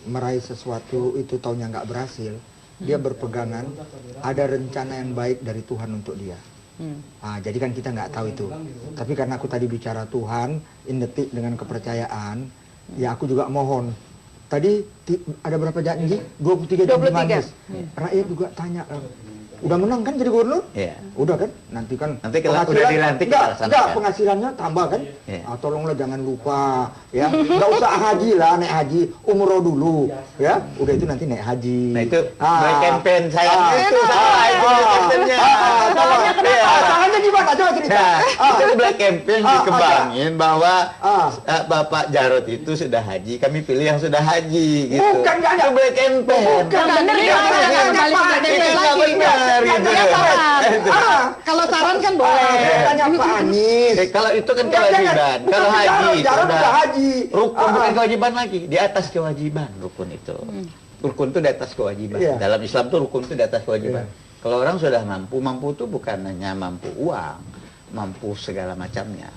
meraih sesuatu itu taunya nggak berhasil, dia berpegangan ada rencana yang baik dari Tuhan untuk dia. Jadi kan kita nggak tahu itu. Tapi karena aku tadi bicara Tuhan, indetik dengan kepercayaan, ya aku juga mohon. Tadi ada berapa janji? 23 janji manis. Rakyat juga tanya, udah menang kan jadi gubernur? Iya. Udah kan? Nanti kan Nanti kalau udah dilantik kita laksanakan. enggak, penghasilannya tambah kan? Tolonglah jangan lupa ya. Enggak usah haji lah, naik haji, umroh dulu ya. Udah itu nanti naik haji. Nah itu black campaign saya itu salah itu campaignnya. Salahnya gimana? Coba cerita. Itu black campaign dikembangin bahwa Bapak Jarot itu sudah haji, kami pilih yang sudah haji gitu. Bukan, enggak ada. Itu black campaign. Yang benar kalau saran kan boleh. Tanya Pak Anies. Kalau itu kan kewajiban. Kalau haji itu udah haji. rukun bukan kewajiban lagi, di atas kewajiban rukun itu. Rukun itu di atas kewajiban. Dalam Islam tuh rukun itu di atas kewajiban. Kalau orang sudah mampu itu bukan hanya mampu uang, mampu segala macamnya.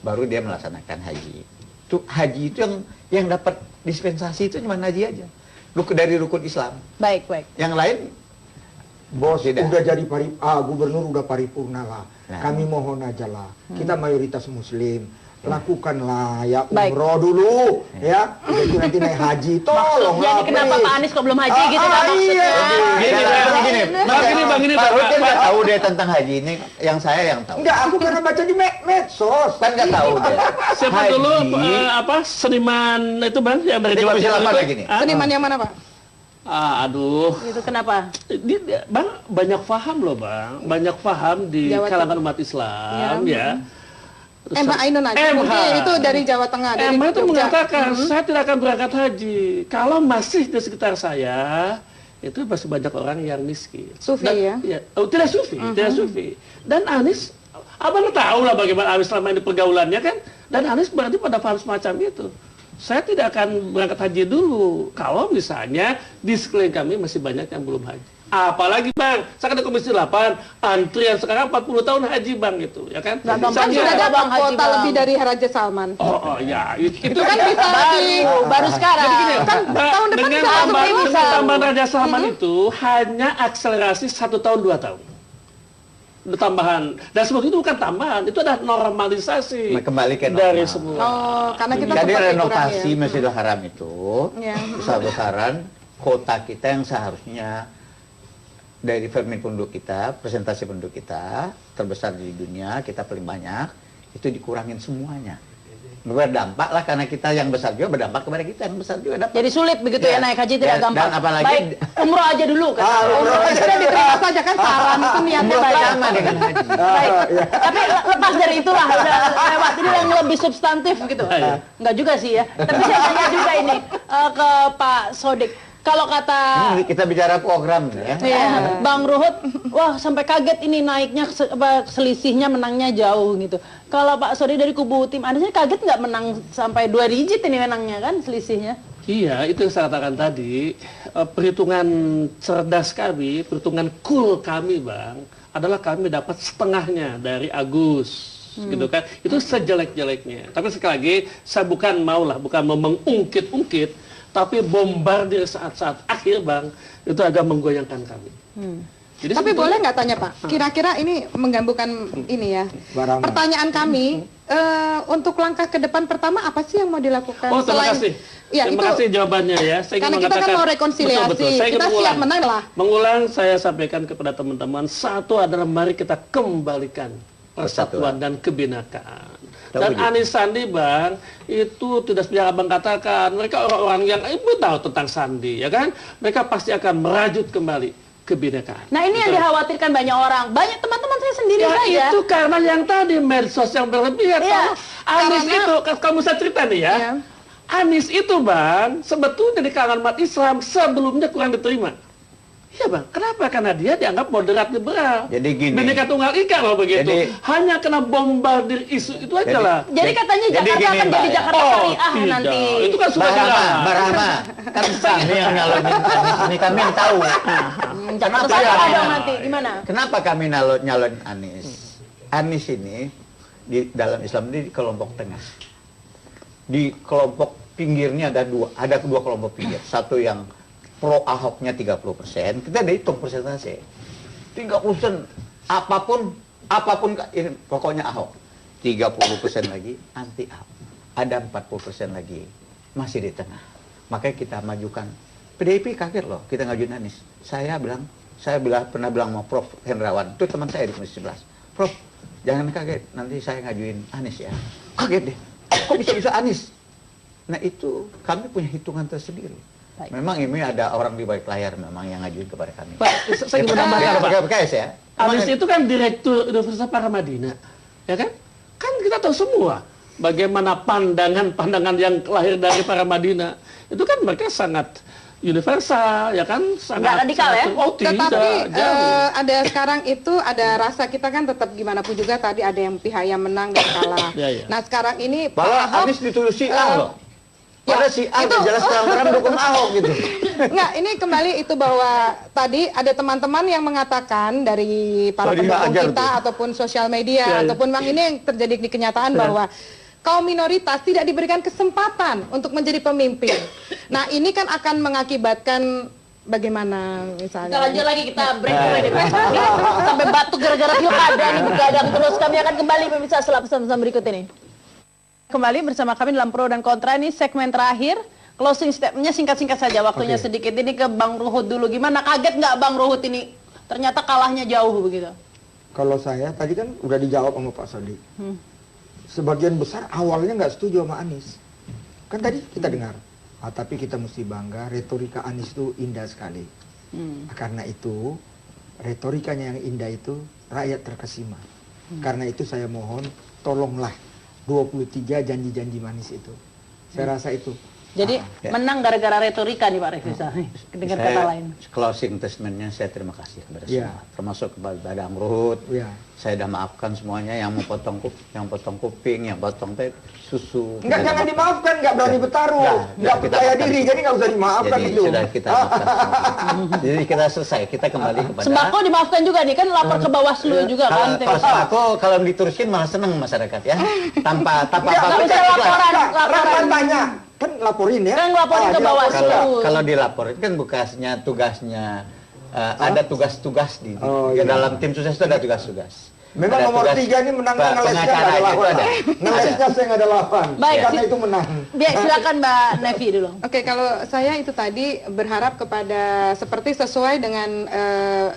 Baru dia melaksanakan haji. Itu haji itu yang dapat dispensasi itu cuma haji aja. Dari rukun Islam. Baik. Yang lain Bos, udah jadi gubernur udah paripurna lah. Kami mohon aja lah. Kita mayoritas muslim. Lakukanlah ya umroh dulu ya. Udah itu nanti naik haji. Tolong Jadi kenapa Pak Anies kok belum haji gitu kan maksudnya? Bang, Pak Ruhut kan nggak tahu dia tentang haji ini. Yang saya yang tahu. Enggak, aku karena baca di medsos. Kan nggak tahu dia. Siapa dulu seniman itu Bang yang dari Jawa Timur lagi nih. Seniman yang mana, Pak? Itu kenapa? Bang banyak paham loh Bang, banyak paham di kalangan umat Islam ya. Mbak Ainun aja, mungkin itu dari Jawa Tengah. Dari Mbak itu Jogja. mengatakan saya tidak akan berangkat haji kalau masih di sekitar saya itu masih banyak orang yang miskin. Sufi ya? Tidak sufi, tidak sufi. Dan Anies, abang tahu lah bagaimana Anies selama ini pergaulannya kan. Dan Anies berarti pada paham semacam itu. Saya tidak akan berangkat haji dulu kalau misalnya di sekeliling kami masih banyak yang belum haji. Apalagi Bang, saya kan di Komisi 8, antrian sekarang 40 tahun haji Bang itu, ya kan? Saya sudah dapat kuota lebih dari Raja Salman. Oh ya, itu kan bisa baru sekarang. Jadi gini, kan tahun depan dengan tambahan Raja Salman itu hanya akselerasi 1 tahun 2 tahun. Tambahan, dan semua itu bukan tambahan, itu adalah normalisasi kembali ke dari semua. Oh, karena kita jadi seperti renovasi kurang, ya. Masjidil Haram itu besar-besaran kota kita yang seharusnya dari penduduk kita, presentasi penduduk kita terbesar di dunia, kita paling banyak, itu dikurangin semuanya. Berdampak lah karena kita yang besar juga berdampak kepada kita yang besar juga dapat. Jadi sulit begitu ya, naik haji tidak gampang. Dan apalagi baik, umroh aja dulu kan. Umroh aja sudah diterima saja kan, saran itu niatnya baik. Sama dengan haji. Baik. Tapi lepas dari itulah udah lewat. Ini yang lebih substantif gitu. Enggak juga sih ya. Tapi saya tanya juga ini ke Pak Sodik. Kalau kata kita bicara program ya. Iya, Bang Ruhut, wah sampai kaget ini naiknya selisihnya menangnya jauh gitu. Kalau Pak Sodik dari kubu tim Anies kaget nggak menang sampai 2 digit ini menangnya kan selisihnya? Iya, itu yang saya katakan tadi, perhitungan cerdas kami, perhitungan cool kami Bang, adalah kami dapat setengahnya dari Agus. Gitu kan, itu sejelek-jeleknya. Tapi sekali lagi, saya bukan mau mengungkit-ungkit, tapi bombardir saat-saat akhir Bang, itu agak menggoyangkan kami. Jadi tapi boleh nggak tanya Pak, kira-kira ini menggabungkan ini ya, pertanyaan kami, untuk langkah ke depan pertama apa sih yang mau dilakukan? Oh, terima kasih. Ya, terima kasih jawabannya ya. Saya karena kita kan mau rekonsiliasi, betul. Saya kita siap menang lah. Mengulang, saya sampaikan kepada teman-teman, satu adalah mari kita kembalikan persatuan dan kebinekaan. Dan Anies Sandi Bang, itu tidak seperti Abang katakan, mereka orang-orang yang ibu tahu tentang Sandi, ya kan? Mereka pasti akan merajut kembali kebinekaan. Nah ini yang dikhawatirkan banyak orang, banyak teman-teman saya sendiri saja. Itu karena yang tadi medsos yang berlebihan. Anies itu, kamu saya cerita nih ya, Anies itu Bang, sebetulnya di kalangan umat Islam sebelumnya kurang diterima. Iya Bang, kenapa? Karena dia dianggap moderat liberal. Jadi gini. Bineka Tunggal Ika loh begitu. Jadi, hanya kena bombardir isu itu aja lah. Jadi katanya Jakarta gini, akan jadi Jakarta syariah nanti. Itu kan sudah jelas. Barama, kan kami yang nyalonin Anies ini, kami yang tahu. Jakarta syariah dong nanti, gimana? Kenapa kami nyalon Anies? Anies ini di dalam Islam ini di kelompok tengah. Di kelompok pinggirnya ada dua kelompok pinggir. Satu yang pro Ahoknya 30%, kita udah hitung persentase 30%, apapun ini, pokoknya Ahok 30% lagi anti Ahok, ada 40% lagi masih di tengah. Makanya kita majukan. PDIP kaget loh kita ngajuin Anies. Saya pernah bilang sama Prof Hendrawan, itu teman saya di Komisi 11, Prof jangan kaget nanti saya ngajuin Anies ya. Kaget deh, kok bisa Anies? Nah itu kami punya hitungan tersendiri. Baik. Memang ini ada orang di balik layar memang yang ngajuin kepada kami. Pak, saya ingin menambahkan Pak. PKS ya. Anies itu kan Direktur Universitas Paramadina, ya kan? Kan kita tahu semua bagaimana pandangan yang lahir dari Paramadina. Itu kan mereka sangat universal, ya kan? Sangat radikal ya? Oh, tetapi ada sekarang itu ada rasa kita kan tetap gimana pun juga tadi ada yang pihak yang menang dan kalah. Nah sekarang ini Pak Anies dituduh si A loh. Pada si A itu jelas terang-terang dukung Ahok gitu. Enggak, ini kembali itu bahwa tadi ada teman-teman yang mengatakan dari para pendukung kita ataupun sosial media ataupun memang ini yang terjadi di kenyataan bahwa kaum minoritas tidak diberikan kesempatan untuk menjadi pemimpin. Nah, ini kan akan mengakibatkan bagaimana misalnya. Kita lanjut lagi, kita break dulu sampai batuk gara-gara pilkada ini begadang terus. Kami akan kembali pemirsa setelah pesan-pesan berikut ini. Kembali bersama kami dalam Pro dan Kontra, ini segmen terakhir. Closing statement-nya singkat-singkat saja, waktunya sedikit. Ini ke Bang Ruhut dulu, gimana, kaget nggak Bang Ruhut ini ternyata kalahnya jauh begitu? Kalau saya tadi kan udah dijawab sama Pak Sodik. Sebagian besar awalnya nggak setuju sama Anies. Kan tadi kita dengar, tapi kita mesti bangga, retorika Anies itu indah sekali. Karena itu retorikanya yang indah itu rakyat terkesima. Karena itu saya mohon tolonglah 23 janji-janji manis itu. Saya rasa itu Jadi menang gara-gara retorika nih Pak Refrizal, dengan kata lain. Closing statementnya saya terima kasih kepada semua, termasuk kepada Bang Ruhut. Saya sudah maafkan semuanya yang mau potong kuping, yang potong susu. Enggak, jangan dimaafkan, enggak berani bertaruh, enggak percaya diri, jadi enggak usah dimaafkan jadi, itu. Sudah kita maafkan semua. Jadi kita selesai, kita kembali kepada. Sembako dimaafkan juga nih, kan lapor ke Bawaslu juga kan. Kalau sembako kalau diterusin malah senang masyarakat ya, tanpa nggak bisa laporan banyak. Kan laporin ya. Kan laporin ke Bawaslu. Kalau dilaporin kan tugasnya ada tugas-tugas di dalam tim sukses itu ada tugas-tugas. Memang nomor 3 ini menang ngelesnya nggak ada lawan. Ngelesnya saya nggak ada lawan. Baik, karena itu menang. Silakan Mbak Nevi dulu. Oke, kalau saya itu tadi berharap kepada seperti sesuai dengan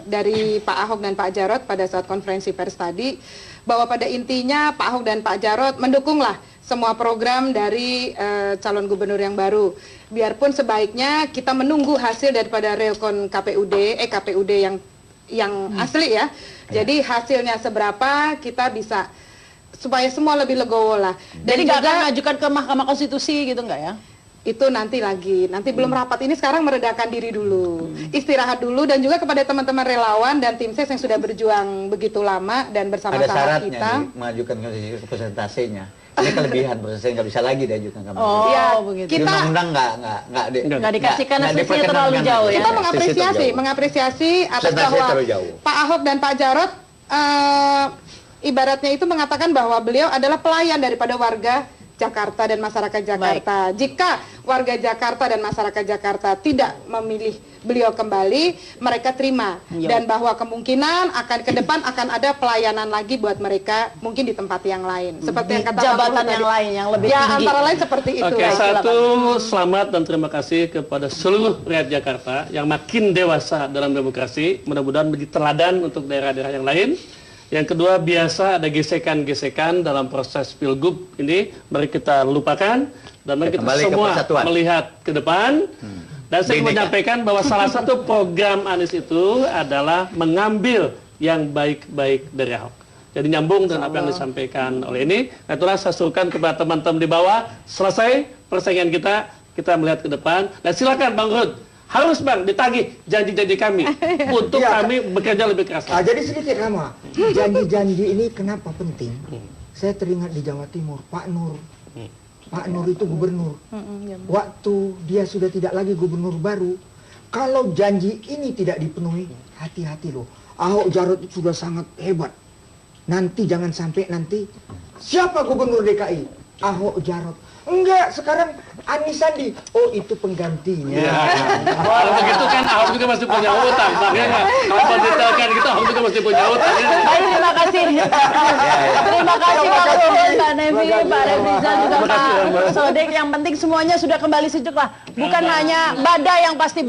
dari Pak Ahok dan Pak Jarot pada saat konferensi pers tadi, bahwa pada intinya Pak Ahok dan Pak Jarot mendukunglah semua program dari calon gubernur yang baru. Biarpun sebaiknya kita menunggu hasil daripada reokon KPUD yang asli ya. Jadi hasilnya seberapa kita bisa supaya semua lebih legowo lah. Dan jadi nggak akan ngajukan ke Mahkamah Konstitusi gitu nggak ya? Itu nanti belum rapat, ini sekarang meredakan diri dulu, istirahat dulu, dan juga kepada teman-teman relawan dan tim ses yang sudah berjuang begitu lama dan bersama-sama kita. Ada syaratnya mengajukan ke persentasenya. Ini kelebihan prosesnya nggak bisa lagi diajukan ke begitu. Kita undang nggak dikasihkan asumsinya terlalu jauh ya. Kita mengapresiasi atas bahwa Pak Ahok dan Pak Jarot ibaratnya itu mengatakan bahwa beliau adalah pelayan daripada warga Jakarta dan masyarakat Jakarta. Jika warga Jakarta dan masyarakat Jakarta tidak memilih beliau kembali, mereka terima. Dan bahwa kemungkinan akan ke depan akan ada pelayanan lagi buat mereka, mungkin di tempat yang lain. Seperti yang kata jabatan yang lain yang lebih tinggi. Antara lain seperti itu. Oke, satu, selamat dan terima kasih kepada seluruh rakyat Jakarta yang makin dewasa dalam demokrasi. Mudah-mudahan menjadi teladan untuk daerah-daerah yang lain. Yang kedua, biasa ada gesekan-gesekan dalam proses pilgub ini, mari kita lupakan dan mari kita semua melihat ke depan. Dan saya menyampaikan bahwa salah satu program Anies itu adalah mengambil yang baik-baik dari Ahok. Jadi nyambung dengan apa yang disampaikan oleh ini. Nah, itulah saya suruhkan kepada teman-teman di bawah, selesai persaingan kita melihat ke depan. Dan silakan Bang Ruhut, harus Bang ditagih janji-janji kami untuk kami bekerja lebih keras. Jadi sedikit Rama, janji-janji ini kenapa penting? Saya teringat di Jawa Timur, Pak Nur itu gubernur. Waktu dia sudah tidak lagi gubernur baru, kalau janji ini tidak dipenuhi, hati-hati loh. Ahok Jarot sudah sangat hebat. Nanti jangan sampai nanti siapa gubernur DKI? Ahok Jarot. Enggak, sekarang Anies Sandi. Oh, itu penggantinya. Kalau begitu kan Ahok juga masih punya utang. Makanya kalau detailkan gitu Ahok juga masih punya utang. Baik, terima kasih. Terima kasih Pak Ruhut, Mbak Nevi, Pak Refrizal, juga Pak Sodik. Yang penting semuanya sudah kembali sejuk lah. Bukan hanya badai yang pasti